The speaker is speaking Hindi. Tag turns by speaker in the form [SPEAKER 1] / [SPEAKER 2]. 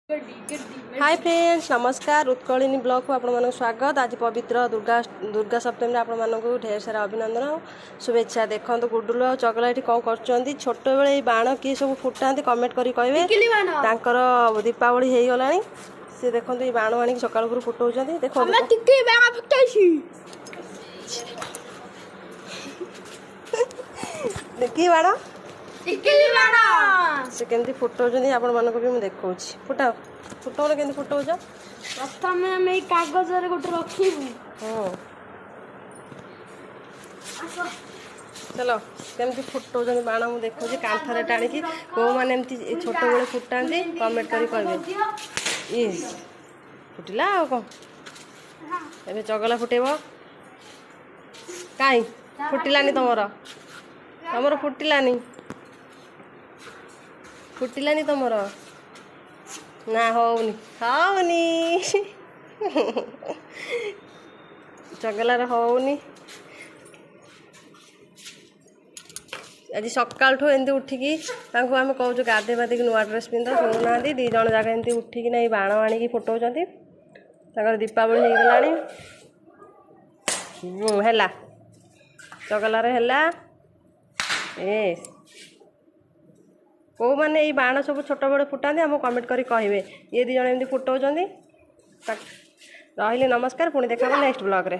[SPEAKER 1] हाय फ्रेंड्स नमस्कार उत्कलिनी ब्लॉग को आपण स्वागत। आज पवित्र दुर्गा सप्तमी आप ढेर सारा अभिनंदन शुभेच्छा। देखो गुडुलु और चगला ये कौन कर छोट बेले बाण किए सब फुटा कमेंट करें तांकर दीपावली हो गला सी देखो ये बाण आनी सकाल फुटाऊँ देखो देखिए बाण से केमती फुटाऊँ आपण मानक भी मुझे देखा फुटाओ फुटाऊँ केमती फुटाऊँ
[SPEAKER 2] प्रथम आम कागज गोटे रखू
[SPEAKER 1] चलो केमती फुटाऊँ बाण मुझे देखा कांथरे टाणी कौ मैंने एमती छोट बड़े फुटा कमेंट कर कहे फुटिला आ कौन ए चगला फुटेब कहीं फुटिलानी तुमर फुटिलानी फुटिलानी तुमर ना होनी होनी चगलार होनी आज सकाल एमती उठिकी आम कहूँ गाधे बाधिक नुआ ड्रेस पिंध शुणुना दीज जाक एमती उठिकी ना बाण आनी फुटाऊँ दीपावली हो गला चगलार है ए कौ मैंने ये बाण सब छोट बड़े फुटा आम कमेंट करें ये दी जन एमती फुटाऊँ रही नमस्कार पुणी देखा नेक्स्ट ब्लॉग रे।